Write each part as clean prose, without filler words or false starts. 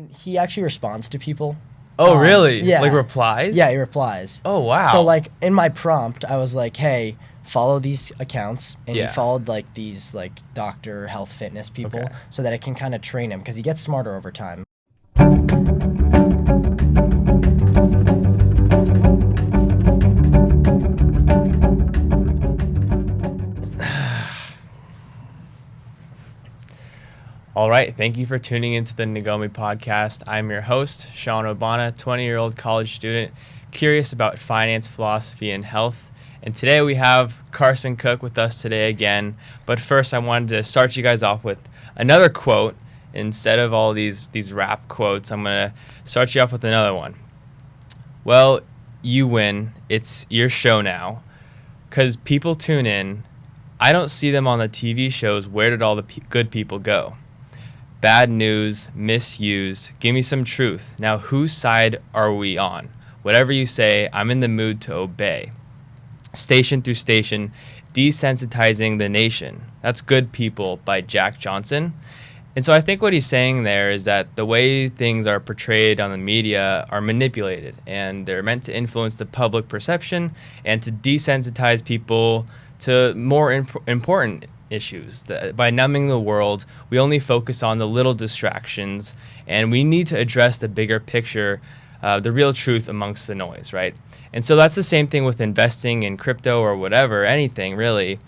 and he actually responds to people. Oh, really? Yeah. Like replies? Yeah, he replies. Oh, wow. So like in my prompt, I was like, hey, follow these accounts, and he followed like these like doctor, health, fitness people, so that it can kind of train him because he gets smarter over time. All right, thank you for tuning into the Nagomi podcast. I'm your host, Sean Obana, 20-year-old college student, curious about finance, philosophy, and health. And today we have Carson Cooke with us today again. But first, I wanted to start you guys off with another quote. Instead of all these rap quotes, I'm going to start you off with another one. Well, you win. It's your show now. Because people tune in. I don't see them on the TV shows. Where did all the good people go? Bad news, misused. Give me some truth. Now, whose side are we on? Whatever you say, I'm in the mood to obey. Station through station, desensitizing the nation. That's Good People by Jack Johnson. And so I think what he's saying there is that the way things are portrayed on the media are manipulated, and they're meant to influence the public perception and to desensitize people to more important issues. By numbing the world, we only focus on the little distractions, and we need to address the bigger picture, the real truth amongst the noise, right? And so that's the same thing with investing in crypto or whatever, anything really.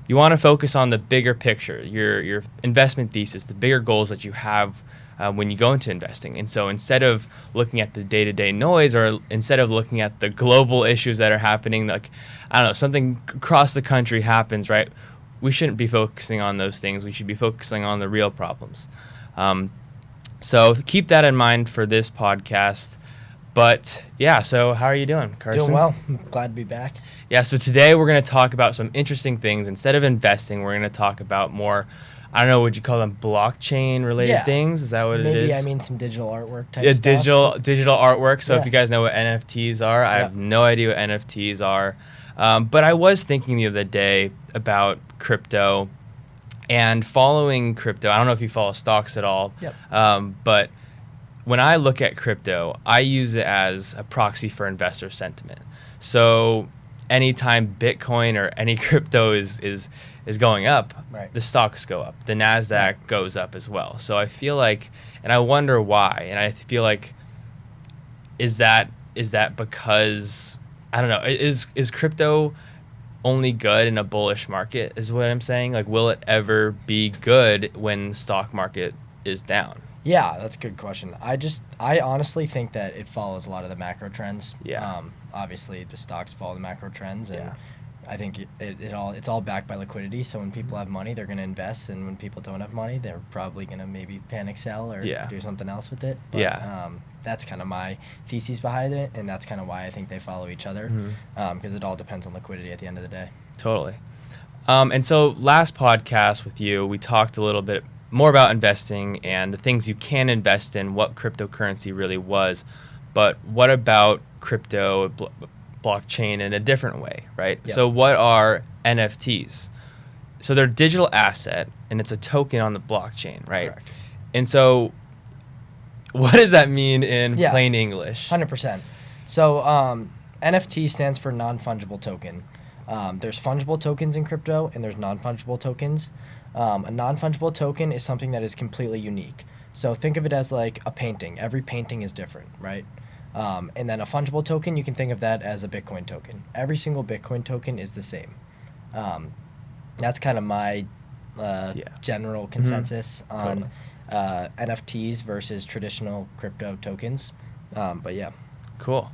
You want to focus on the bigger picture, your investment thesis, the bigger goals that you have when you go into investing. And so instead of looking at the day-to-day noise, or instead of looking at the global issues that are happening, like, I don't know, something across the country happens, right? We shouldn't be focusing on those things. We should be focusing on the real problems. So keep that in mind for this podcast. But yeah, so how are you doing, Carson? Doing well. I'm glad to be back. Yeah, so today we're going to talk about some interesting things. Instead of investing, we're going to talk about more, I don't know, would you call them blockchain-related things? Is that what it is? Maybe, I mean, some digital artwork type stuff. Digital artwork. So if you guys know what NFTs are, I have no idea what NFTs are. But I was thinking the other day about crypto and following crypto. I don't know if you follow stocks at all. But when I look at crypto, I use it as a proxy for investor sentiment. So anytime Bitcoin or any crypto is going up, the stocks go up. The NASDAQ goes up as well. So I feel like, and I wonder why, and I feel like, is that because, I don't know, is crypto only good in a bullish market, is what I'm saying? Like, will it ever be good when the stock market is down? Yeah, that's a good question. I honestly think that it follows a lot of the macro trends. Obviously, the stocks follow the macro trends, and I think it's all backed by liquidity. So when people have money, they're going to invest, and when people don't have money, they're probably going to maybe panic sell or do something else with it. But, that's kind of my thesis behind it, and that's kind of why I think they follow each other, because it all depends on liquidity at the end of the day. Totally. And so last podcast with you, we talked a little bit more about investing and the things you can invest in, what cryptocurrency really was. But what about crypto, blockchain in a different way, right? So what are NFTs? So they're a digital asset, and it's a token on the blockchain, right? Correct. And so what does that mean in plain English? 100%. So NFT stands for non fungible token. There's fungible tokens in crypto, and there's non fungible tokens. A non fungible token is something that is completely unique. So think of it as like a painting. Every painting is different, right? And then a fungible token, you can think of that as a Bitcoin token. Every single Bitcoin token is the same. That's kind of my general consensus on NFTs versus traditional crypto tokens. But yeah. Cool.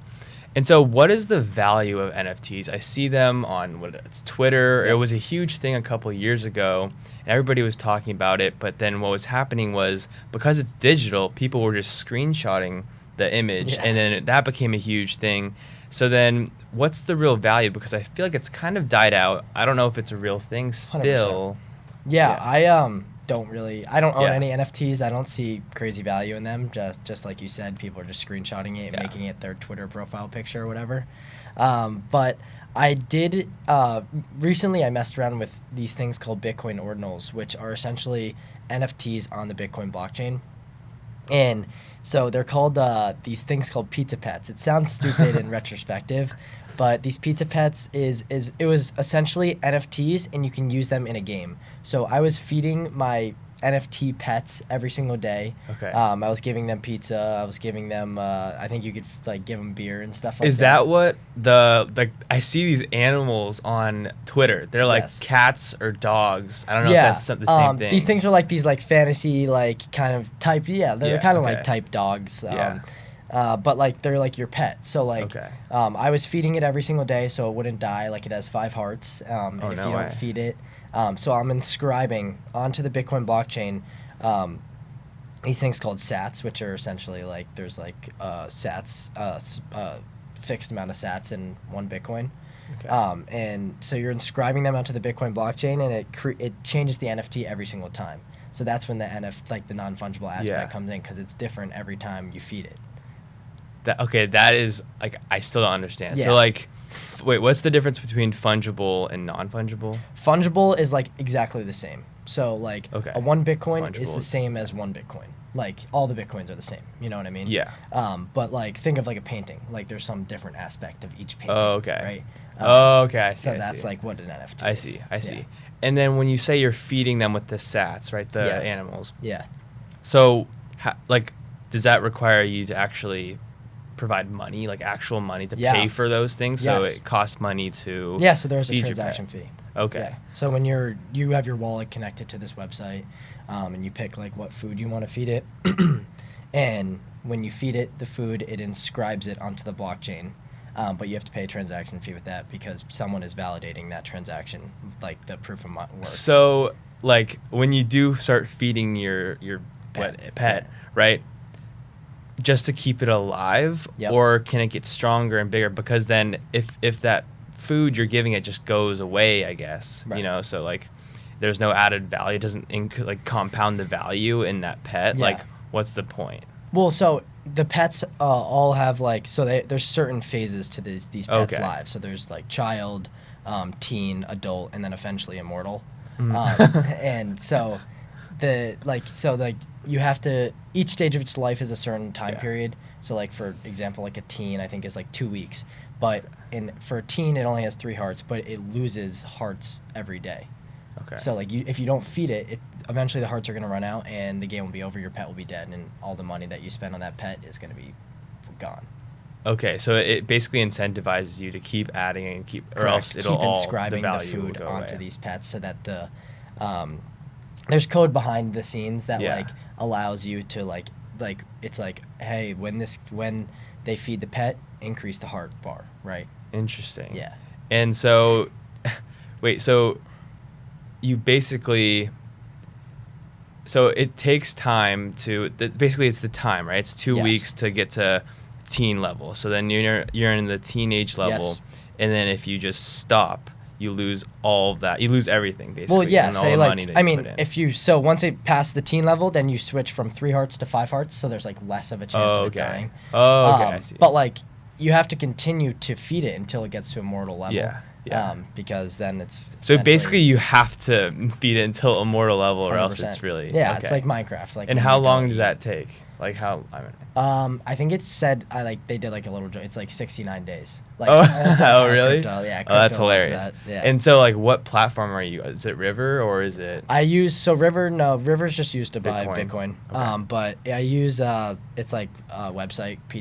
And so what is the value of NFTs? I see them on it's Twitter. It was a huge thing a couple of years ago, and everybody was talking about it. But then what was happening was, because it's digital, people were just screenshotting the image, and then that became a huge thing. So then what's the real value? Because I feel like it's kind of died out. I don't know if it's a real thing still. 100%. I don't own any NFTs. I don't see crazy value in them. Just like you said, people are just screenshotting it and making it their Twitter profile picture or whatever. But I did recently I messed around with these things called Bitcoin ordinals, which are essentially NFTs on the Bitcoin blockchain. And So they're called these things called pizza pets. It sounds stupid in retrospective, but these pizza pets it was essentially NFTs, and you can use them in a game. So I was feeding my NFT pets every single day. Okay. I was giving them pizza. I was giving them. I think you could like give them beer and stuff like that. Is that what I see these animals on Twitter? They're like Yes. cats or dogs. I don't know if that's the same thing. These things are like these like fantasy like kind of type. Yeah, they're Yeah, kind of okay. like type dogs. Yeah. But like they're like your pet. So like, Okay. I was feeding it every single day so it wouldn't die. Like it has 5 hearts. And Oh, if no you way. don't feed it, so I'm inscribing onto the Bitcoin blockchain. These things called sats, which are essentially like there's like sats, fixed amount of sats in one Bitcoin. Okay. And so you're inscribing them onto the Bitcoin blockchain, and it changes the NFT every single time. So that's when the like the non-fungible aspect Yeah. comes in, because it's different every time you feed it. That is like I still don't understand. Yeah. So like, wait, what's the difference between fungible and non-fungible? Fungible is like exactly the same. So like Okay. a 1 Bitcoin is Fungible the is- same as 1 Bitcoin. Like all the Bitcoins are the same. You know what I mean? Yeah. But like think of like a painting. Like there's some different aspect of each painting. Oh, okay. Right. Oh, okay. I see. So I that's see. like what an NFT I is. see. I Yeah. see. And then when you say you're feeding them with the sats, right? The Yes. animals. Yeah. So, like, does that require you to actually provide money, like actual money to Yeah. pay for those things? Yes. So it costs money to. Yeah. So there's a feed your transaction pet. fee. Okay. Yeah. So when you have your wallet connected to this website, and you pick like what food you want to feed it, and when you feed it the food, it inscribes it onto the blockchain. But you have to pay a transaction fee with that because someone is validating that transaction, like the proof of work. So, like, when you do start feeding your pet, right? Just to keep it alive, Yep. or can it get stronger and bigger? Because then, if that food you're giving it just goes away, I guess, Right. you know, so like, there's no added value. It doesn't like compound the value in that pet. Yeah. Like, what's the point? Well, so the pets all have like there's certain phases to these pets' Okay. lives. So there's like child, teen, adult, and then eventually immortal. Mm. And so you have to, each stage of its life is a certain time Yeah. period. So like for example, like a teen I think is like 2 weeks, but for a teen it only has 3 hearts, but it loses hearts every day. Okay. So like if you don't feed it, eventually the hearts are gonna run out and the game will be over. Your pet will be dead, and all the money that you spend on that pet is gonna be gone. Okay, so it basically incentivizes you to keep adding and keep, or else Correct. it'll Keep all inscribing the value will food go onto away. these pets so that there's code behind the scenes that Yeah. like allows you to like it's like, hey, when they feed the pet, increase the heart bar, right? Interesting. Yeah. And so, wait, so you basically, so it takes time basically it's the time, right? It's 2 Yes. weeks to get to teen level. So then you're in the teenage level, Yes. and then if you just stop, you lose all of that. You lose everything basically. Well, yeah. and all Say the like, money that I you mean, put in. if you once it passed the teen level, then you switch from 3 hearts to 5 hearts, so there's like less of a chance of it dying. Oh, okay, I see. But like, you have to continue to feed it until it gets to immortal level. Yeah, yeah. Because then it's So eventually basically, you have to feed it until immortal level, or else 100%. it's really yeah. It's okay. like Minecraft. Like And when how you go long eat. does that take? Like how? I mean, I think it said they did like a little joke. It's like 69 days. Like, oh, that's like oh, how really? Crypto, yeah. Oh, that's crypto loves hilarious. that, yeah. And so, like, what platform are you? Is it River or is it? I use River's just used to buy Bitcoin. Bitcoin. But I use it's like a website Okay.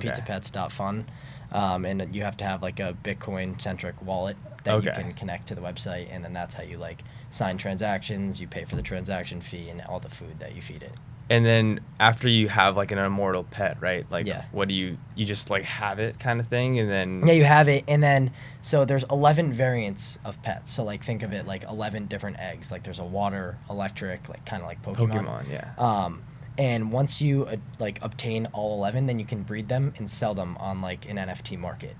pizzapets.fun, and you have to have like a Bitcoin centric wallet that you Okay. can connect to the website, and then that's how you like sign transactions. You pay for the transaction fee and all the food that you feed it. And then after you have like an immortal pet, right? Like, Yeah. what do you just like have it kind of thing, and then Yeah, you have it, and then so there's 11 variants of pets. So like think of it like 11 different eggs. Like there's a water, electric, like kind of like Pokemon, yeah. And once you like obtain all 11, then you can breed them and sell them on like an NFT market.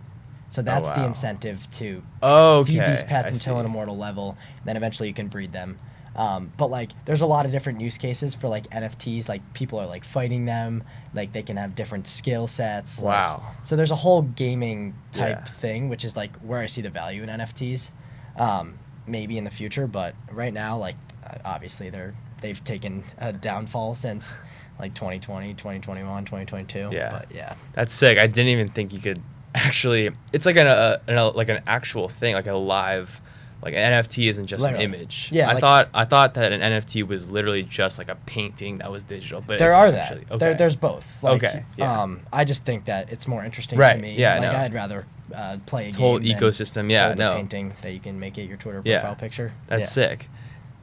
So that's the wow. incentive to Oh, feed these okay, pets I until an see. immortal level. Then eventually you can breed them. But like there's a lot of different use cases for like NFTs. Like people are like fighting them. Like they can have different skill sets. like- Wow. so there's a whole gaming type Yeah. thing, which is like where I see the value in NFTs. Maybe in the future, but right now, like obviously they've taken a downfall since like 2020, 2021, 2022. Yeah. But yeah. That's sick. I didn't even think you could actually. It's like an actual thing, like a live, like an NFT isn't just Literally. an image. Yeah, I like- thought that an NFT was literally just like a painting that was digital, but There it's are actually, that. okay. There's both. Like, Okay, yeah. I just think that it's more interesting Right, to me. yeah, I Like know. I'd rather play a Whole game ecosystem, yeah, hold a no. painting that you can make it your Twitter Yeah. profile picture. That's Yeah. sick.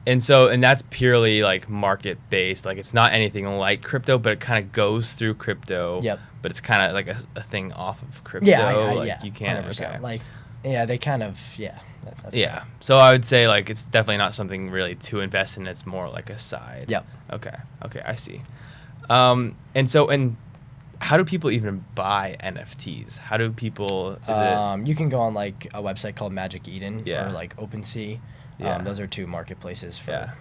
And that's purely like market based. Like it's not anything like crypto, but it kind of goes through crypto. Yep. But it's kind of like a thing off of crypto. Yeah, like yeah, you can't. 100%. Okay. Like, yeah, they kind of, yeah. That's Yeah. right. So I would say like it's definitely not something really to invest in. It's more like a side. Yep. Okay. Okay. I see. And how do people even buy NFTs? How do people? You can go on like a website called Magic Eden Yeah. or like OpenSea. Yeah. Those are two marketplaces for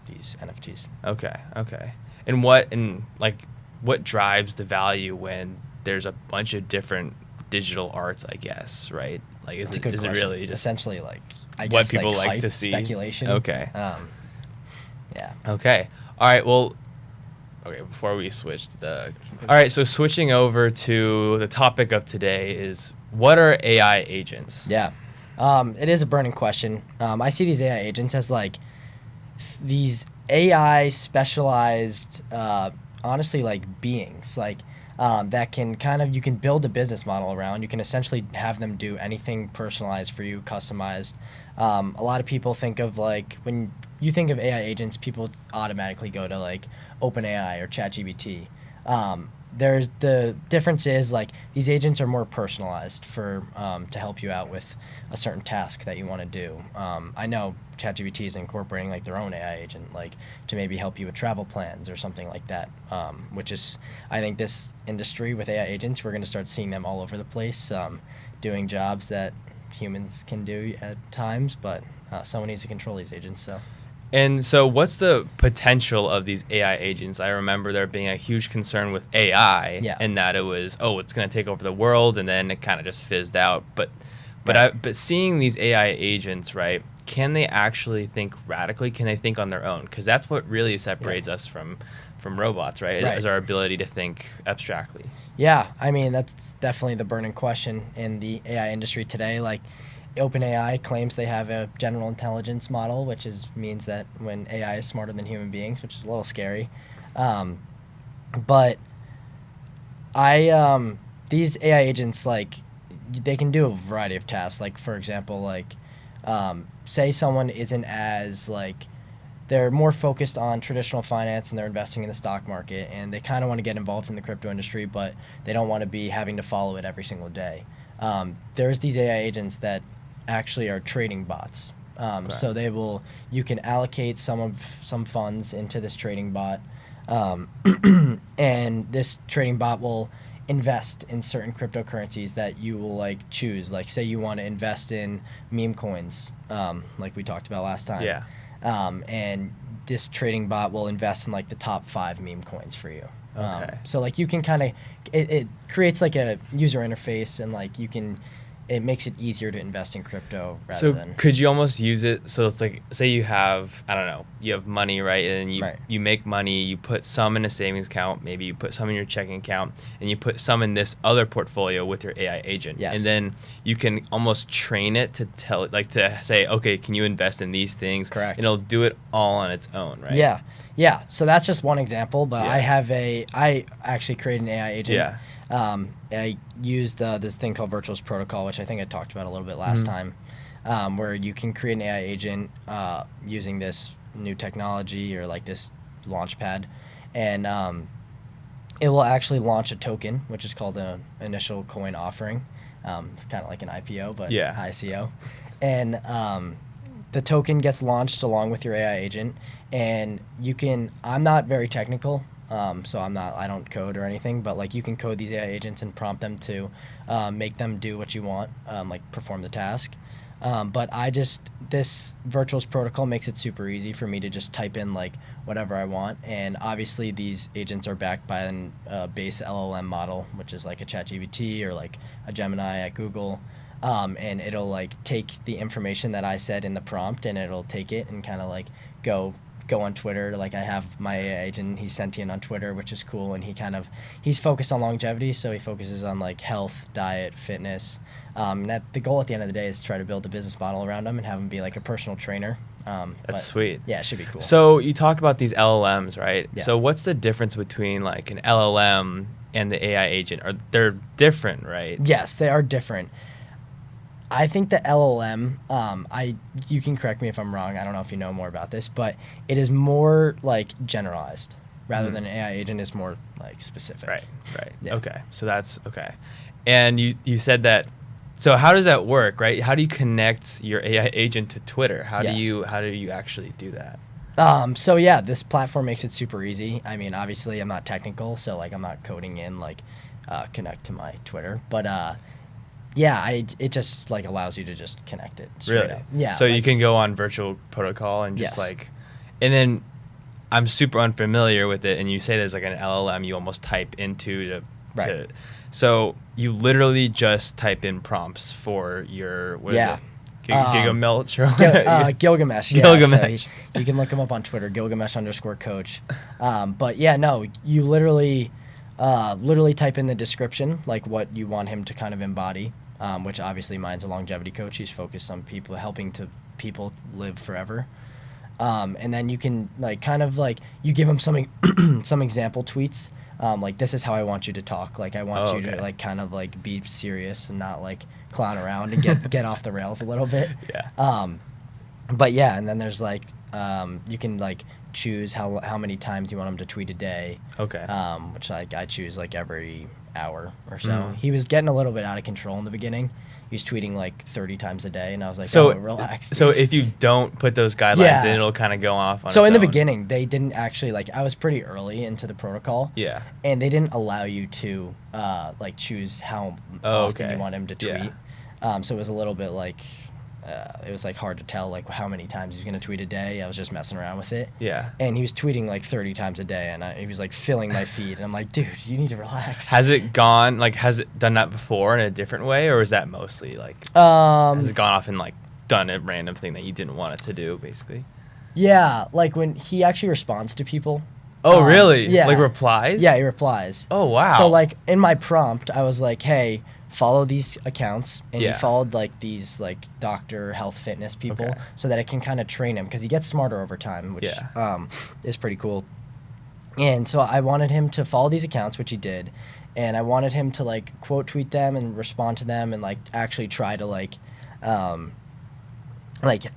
these NFTs. Okay. Okay. And what drives the value when there's a bunch of different digital arts? I guess, right? Like, It's a good is it question. really just Essentially like I what guess people like, like hype, to see? speculation? Okay. Yeah. Okay. All right. Well. Okay. Before we switch all right. So switching over to the topic of today is what are AI agents? Yeah. It is a burning question. I see these AI agents as like these AI specialized, honestly, like beings, like that can you can build a business model around. You can essentially have them do anything personalized for you, customized. A lot of people think of like when you think of AI agents, people automatically go to like OpenAI or ChatGPT. There's the difference is like these agents are more personalized for to help you out with a certain task that you want to do. I know ChatGPT is incorporating like their own AI agent, like to maybe help you with travel plans or something like that. Which is, I think this industry with AI agents, we're going to start seeing them all over the place, doing jobs that humans can do at times, but someone needs to control these agents. So. And so what's the potential of these AI agents? I remember there being a huge concern with AI and that it was, it's going to take over the world, and then it kind of just fizzed out. But seeing these AI agents, right, can they actually think radically? Can they think on their own? Because that's what really separates us from robots, right? Is our ability to think abstractly. Yeah, I mean, that's definitely the burning question in the AI industry today. Like, OpenAI claims they have a general intelligence model, which means that when AI is smarter than human beings, which is a little scary. But these AI agents, like, they can do a variety of tasks. Like, for example, like, say someone isn't as, like, they're more focused on traditional finance and they're investing in the stock market, and they kind of want to get involved in the crypto industry, but they don't want to be having to follow it every single day. There's these AI agents that actually are trading bots. So you can allocate some funds into this trading bot, and this trading bot will invest in certain cryptocurrencies that you will like choose. Like, say you want to invest in meme coins, like we talked about last time. Yeah. And this trading bot will invest in like the top 5 meme coins for you. Okay. So like you can it creates like a user interface, and like it makes it easier to invest in crypto rather than. So could you almost use it? So it's like, say you have, I don't know, you have money, right? And you make money, you put some in a savings account, maybe you put some in your checking account, and you put some in this other portfolio with your AI agent. Yes. And then you can almost train it to tell it, like to say, okay, can you invest in these things? Correct. And it'll do it all on its own, right? Yeah. Yeah. So that's just one example, but Yeah. I actually created an AI agent. Yeah. I used this thing called Virtuals Protocol, which I think I talked about a little bit last time, where you can create an AI agent using this new technology or like this launch pad, and it will actually launch a token, which is called an initial coin offering, kind of like an IPO, but ICO. And the token gets launched along with your AI agent, and I'm not very technical, so I don't code or anything, but like you can code these AI agents and prompt them to make them do what you want, like perform the task. But this Virtuals protocol makes it super easy for me to just type in like whatever I want, and obviously these agents are backed by a base LLM model, which is like a ChatGPT or like a Gemini at Google. And it'll like take the information that I said in the prompt, and it'll take it and kind of like go go on Twitter. Like I have my AI agent, he's sentient on Twitter, which is cool, and he's focused on longevity, so he focuses on like health, diet, fitness. And the goal at the end of the day is to try to build a business model around him and have him be like a personal trainer. That's sweet. Yeah, it should be cool. So you talk about these LLMs, right? Yeah. So what's the difference between like an LLM and the AI agent? They're different, right? Yes, they are different. I think the LLM, you can correct me if I'm wrong. I don't know if you know more about this, but it is more like generalized rather than an AI agent is more like specific. Right. Yeah. Okay. So that's okay. And you said that. So how does that work, right? How do you connect your AI agent to Twitter? How do you actually do that? So yeah, this platform makes it super easy. I mean, obviously I'm not technical, so like I'm not coding in like connect to my Twitter, but yeah, it just like allows you to just connect it straight up. Yeah. So you can go on virtual protocol and just like, and then I'm super unfamiliar with it, and you say there's like an LLM you almost type into to so you literally just type in prompts for your what is it? Gilgamesh or Gilgamesh. Yeah, Gilgamesh. So you can look him up on Twitter, Gilgamesh_coach. But yeah, no, you literally type in the description, like what you want him to kind of embody, which obviously mine's a longevity coach. He's focused on helping people live forever. And then you can like kind of like you give him some example tweets. Like this is how I want you to talk. Like I want you to like kind of like be serious and not like clown around and get off the rails a little bit. Yeah. But yeah, and then there's like you can like choose how many times you want him to tweet a day. Okay. Which like I choose like every hour or so. He was getting a little bit out of control in the beginning. He was tweeting like 30 times a day, and I was like, relax. So if you don't put those guidelines in, it'll kind of go off on So its in the own. beginning, they didn't actually, like, I was pretty early into the protocol. Yeah. And they didn't allow you to, like, choose how often you want him to tweet. Yeah. So it was a little bit like, it was like hard to tell like how many times he's going to tweet a day. I was just messing around with it. Yeah. And he was tweeting like 30 times a day, and he was like filling my feed. And I'm like, dude, you need to relax. Has it done that before in a different way, or is that mostly like has it gone off and like done a random thing that you didn't want it to do, basically? Yeah, like when he actually responds to people. Oh, really? Yeah. Like replies? Yeah, he replies. Oh, wow. So like in my prompt, I was like, hey, follow these accounts, and he followed like these like doctor, health, fitness people, so that it can kind of train him because he gets smarter over time, which is pretty cool. And so I wanted him to follow these accounts, which he did, and I wanted him to like quote tweet them and respond to them and like actually try to like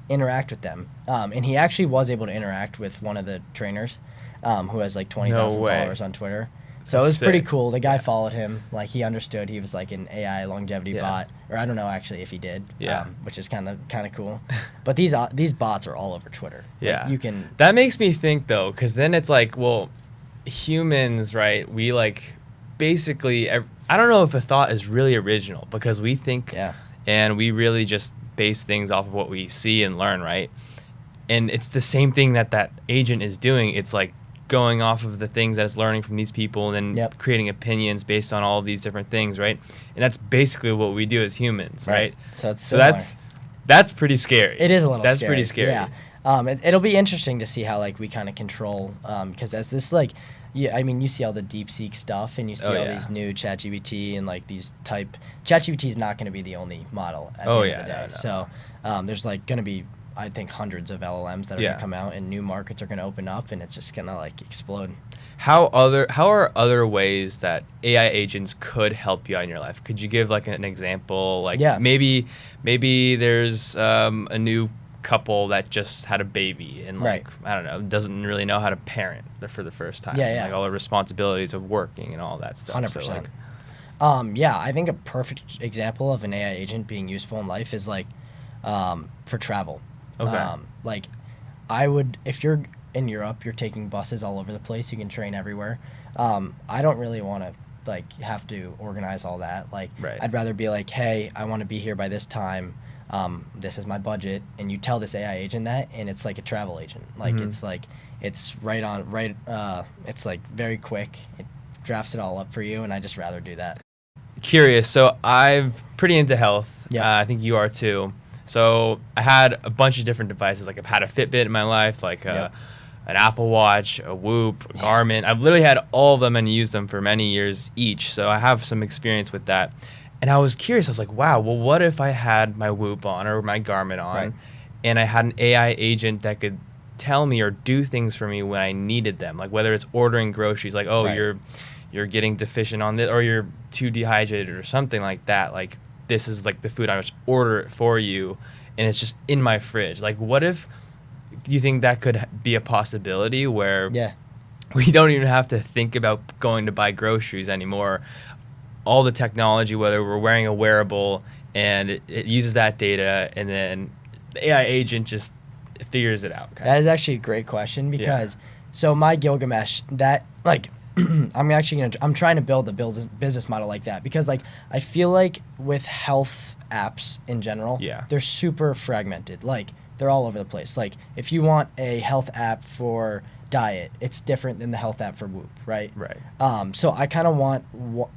interact with them. And he actually was able to interact with one of the trainers who has like 20,000 followers on Twitter. So it was pretty cool. The guy followed him. Like, he understood he was like an AI longevity bot. Or I don't know, actually, if he did. Which is kind of cool. But these bots are all over Twitter. Yeah. Like, you can... That makes me think, though, because then it's like, well, humans, right, we like basically... I don't know if a thought is really original, because we think and we really just base things off of what we see and learn, right? And it's the same thing that agent is doing. It's like going off of the things that it's learning from these people and then creating opinions based on all of these different things, right? And that's basically what we do as humans, right? So that's pretty scary. It is a little scary. That's pretty scary. Yeah. It'll be interesting to see how like we kind of control, because as this like, I mean, you see all the DeepSeek stuff, and you see all these new ChatGPT and like these ChatGPT is not going to be the only model at the end of the day. No. So there's like going to be, I think, hundreds of LLMs that are going to come out, and new markets are going to open up, and it's just going to like explode. How are other ways that AI agents could help you out in your life? Could you give like an example? Like maybe there's a new couple that just had a baby and like I don't know, doesn't really know how to parent for the first time. Like all the responsibilities of working and all that stuff. 100%. So, like, I think a perfect example of an AI agent being useful in life is like for travel. Like I would, if you're in Europe, you're taking buses all over the place, you can train everywhere. I don't really want to like have to organize all that. Like I'd rather be like, hey, I want to be here by this time. This is my budget, and you tell this AI agent that, and it's like a travel agent. Like it's like it's it's like very quick. It drafts it all up for you, and I just rather do that. Curious. So I'm pretty into health. I think you are too. So I had a bunch of different devices. Like I've had a Fitbit in my life. Like an Apple Watch, a Whoop, a Garmin. I've literally had all of them and used them for many years each. So I have some experience with that. And I was curious. I was like, wow, well, what if I had my Whoop on or my Garmin on and I had an AI agent that could tell me or do things for me when I needed them? Like whether it's ordering groceries, like, oh, you're getting deficient on this or you're too dehydrated or something like that. Like this is like the food I just order it for you and it's just in my fridge. Like what if, do you think that could be a possibility where we don't even have to think about going to buy groceries anymore? All the technology, whether we're wearing a wearable and it uses that data and then the AI agent just figures it out. That is actually a great question because so my Gilgamesh, that like I'm trying to build a business model like that because like I feel like with health apps in general, they're super fragmented. Like they're all over the place. Like if you want a health app for diet, it's different than the health app for Whoop, right? So I kind of want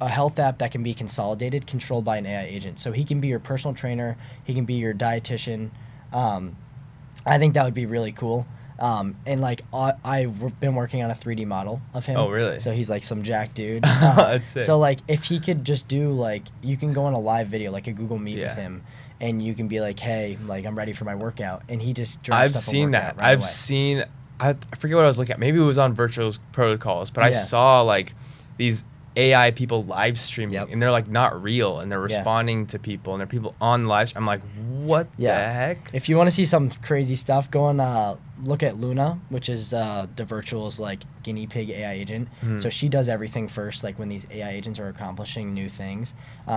a health app that can be consolidated, controlled by an AI agent. So he can be your personal trainer, he can be your dietitian. I think that would be really cool. And like I've been working on a 3D model of him. Oh, really? So he's like some jack dude. That's sick. So like if he could just do like, you can go on a live video, like a Google Meet with him, and you can be like, hey, like I'm ready for my workout, and he just drops I've seen that. I've seen. I forget what I was looking at. Maybe it was on Virtual Protocols, but I saw like these AI people live streaming, and they're like not real, and they're responding to people, and they're people on live. I'm like, what the heck? If you want to see some crazy stuff, go on look at Luna, which is the Virtual's like guinea pig AI agent. So she does everything first, like when these AI agents are accomplishing new things.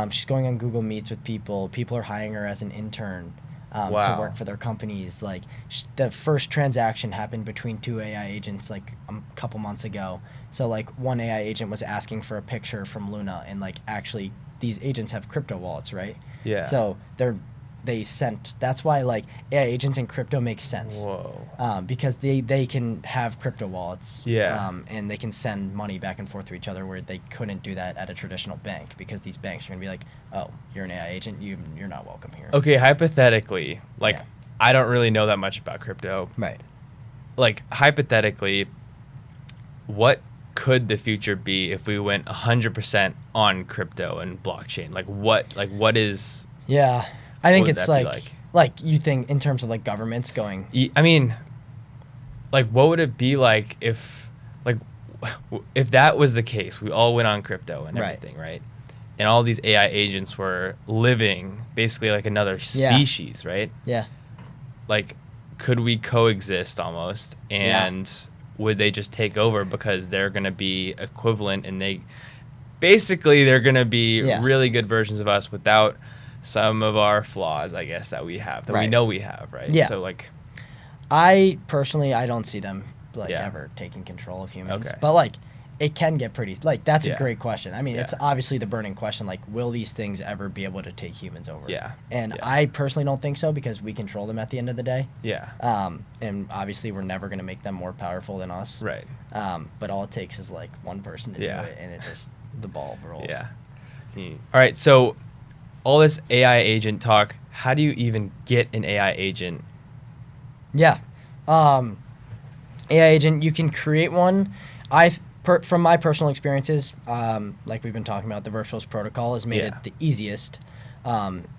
She's going on Google Meets with people. People are hiring her as an intern. To work for their companies. Like the first transaction happened between two AI agents like a couple months ago. So like one AI agent was asking for a picture from Luna, and like actually these agents have crypto wallets, right? So that's why like AI agents in crypto make sense. Because they can have crypto wallets. And they can send money back and forth to each other where they couldn't do that at a traditional bank, because these banks are gonna be like, oh, you're an AI agent, you're not welcome here. Okay, hypothetically, like I don't really know that much about crypto. Like hypothetically, what could the future be if we went 100% on crypto and blockchain? Like what is? I think it's like you think in terms of like governments going. I mean, like what would it be like if that was the case? We all went on crypto and everything, right? And all these AI agents were living basically like another species, right? Like, could we coexist almost? And would they just take over because they're going to be equivalent, and they're going to be really good versions of us without some of our flaws, I guess, that we have, that we know we have, right? So like, I personally, I don't see them like ever taking control of humans. But like, it can get pretty, like, that's a great question. I mean, it's obviously the burning question, like, will these things ever be able to take humans over? And I personally don't think so, because we control them at the end of the day. And obviously we're never going to make them more powerful than us. But all it takes is like one person to do it, and it just, the ball rolls. All right, so all this AI agent talk, how do you even get an AI agent? AI agent, you can create one. From my personal experiences, like we've been talking about, the Virtuals protocol has made it the easiest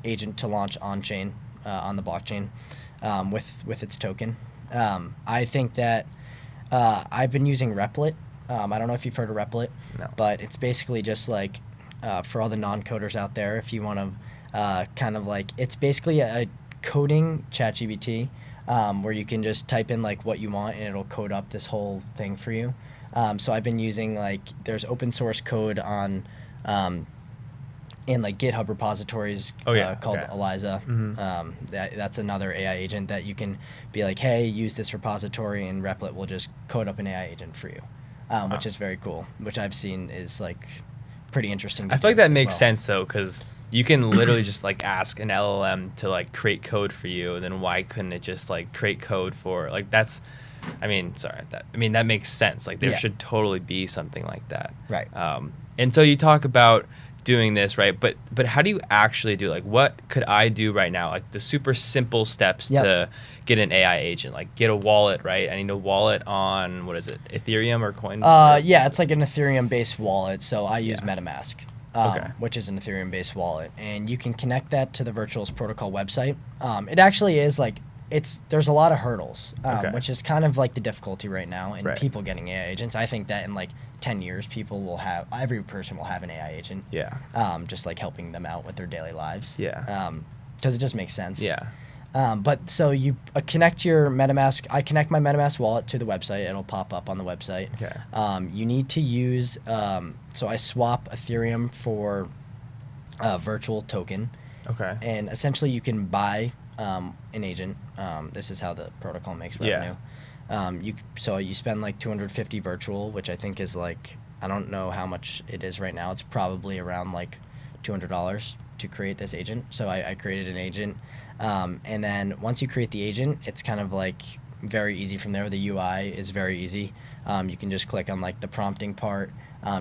agent to launch on-chain, on the blockchain, with its token. I think that I've been using Replit. I don't know if you've heard of Replit, but it's basically just like, for all the non-coders out there, if you want to kind of like, it's basically a coding ChatGPT, where you can just type in like what you want and it'll code up this whole thing for you. So I've been using, like, there's open source code on in like GitHub repositories called Eliza. That's another AI agent that you can be like, hey, use this repository, and Replit will just code up an AI agent for you, which is very cool, which I've seen is like pretty interesting. I feel like that makes sense though, because you can literally just like ask an LLM to like create code for you, and then why couldn't it just like create code for, like, that's, I mean, that makes sense. Like there should totally be something like that. Right. And so you talk about doing this, right? But how do you actually do it? Like, what could I do right now? Like the super simple steps to get an AI agent, like get a wallet, right? I need a wallet on, what is it, Ethereum or Coin? Yeah, it's like an Ethereum-based wallet. So I use MetaMask, which is an Ethereum-based wallet, and you can connect that to the Virtuals Protocol website. It actually is like there's a lot of hurdles, which is kind of like the difficulty right now in people getting AI agents. I think that in like 10 years, every person will have an AI agent. Yeah. Just like helping them out with their daily lives. Yeah. Because it just makes sense. Yeah. But so you connect your MetaMask. I connect my MetaMask wallet to the website. It'll pop up on the website. Okay. You need to use, so I swap Ethereum for a virtual token. Okay. And essentially you can buy an agent. This is how the protocol makes revenue. So you spend like 250 virtual, which I think is like, I don't know how much it is right now. It's probably around like $200 to create this agent. So I created an agent. And then once you create the agent, it's kind of like very easy from there. The UI is very easy. You can just click on like the prompting part.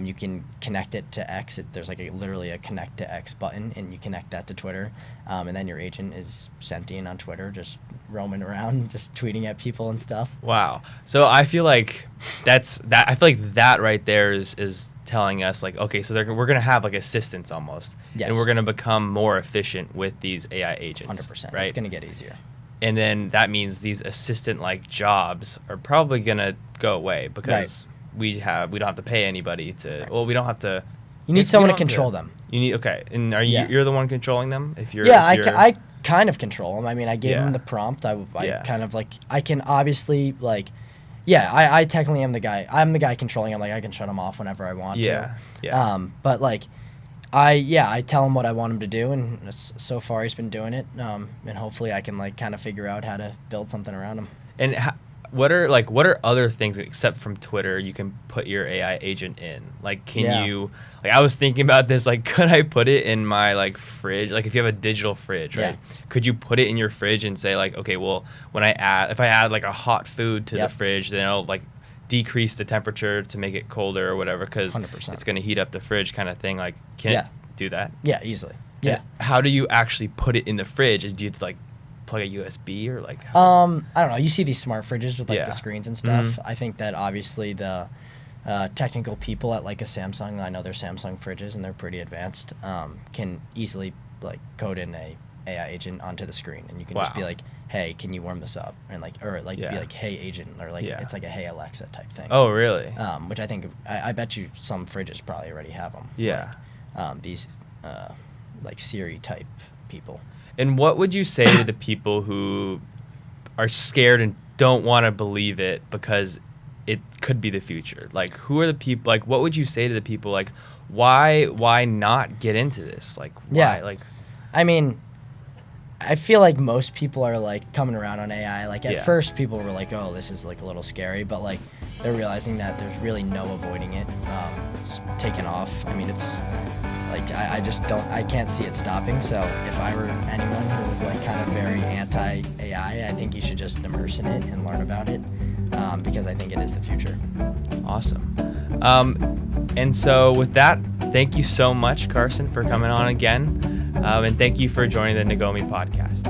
You can connect it to X. There's like literally a connect to X button, and you connect that to Twitter. And then your agent is sentient on Twitter, just roaming around, just tweeting at people and stuff. Wow. So I feel like I feel like that right there is telling us like, okay, so we're going to have like assistants almost. Yes. And we're going to become more efficient with these AI agents. 100%. Right? It's going to get easier. And then that means these assistant-like jobs are probably going to go away because we don't have to pay anybody to. Well, we don't have to. You need someone to control them. You need And are you're the one controlling them? If you're I kind of control them. I mean, I gave them the prompt. I kind of like, I can obviously like, I technically am the guy. I'm the guy controlling them. Like I can shut them off whenever I want to. Yeah. But like, I tell him what I want him to do, and so far he's been doing it. And hopefully I can like kind of figure out how to build something around him. And what are other things except from Twitter you can put your AI agent in? Like, can you, like, I was thinking about this, like, could I put it in my like fridge? Like, if you have a digital fridge, right? Could you put it in your fridge and say like, okay, well, if I add like a hot food to the fridge, then it'll like decrease the temperature to make it colder or whatever, because it's going to heat up the fridge, kind of thing. Like, can it do that? Yeah, easily. Yeah. And how do you actually put it in the fridge? Do you have to like plug a USB or like? I don't know. You see these smart fridges with like the screens and stuff. I think that obviously the technical people at like a Samsung, I know they're Samsung fridges and they're pretty advanced, can easily like code in a AI agent onto the screen, and you can just be like, hey, can you warm this up? And like, or like be like, hey agent, or like it's like a hey Alexa type thing. Oh really? Which I think I bet you some fridges probably already have them. Yeah. Like, these like Siri type people. And what would you say to the people who are scared and don't want to believe it because it could be the future? Like, who are the people? Like, what would you say to the people? Like, why not get into this? Like, why? Like, I mean, I feel like most people are like coming around on AI. Like at first, people were like, "Oh, this is like a little scary," but like they're realizing that there's really no avoiding it. It's taken off. I mean, it's like I can't see it stopping. So if I were anyone who was like kind of very anti-AI, I think you should just immerse in it and learn about it, because I think it is the future. Awesome. And so with that, thank you so much, Carson, for coming on again. And thank you for joining the Nagomi podcast.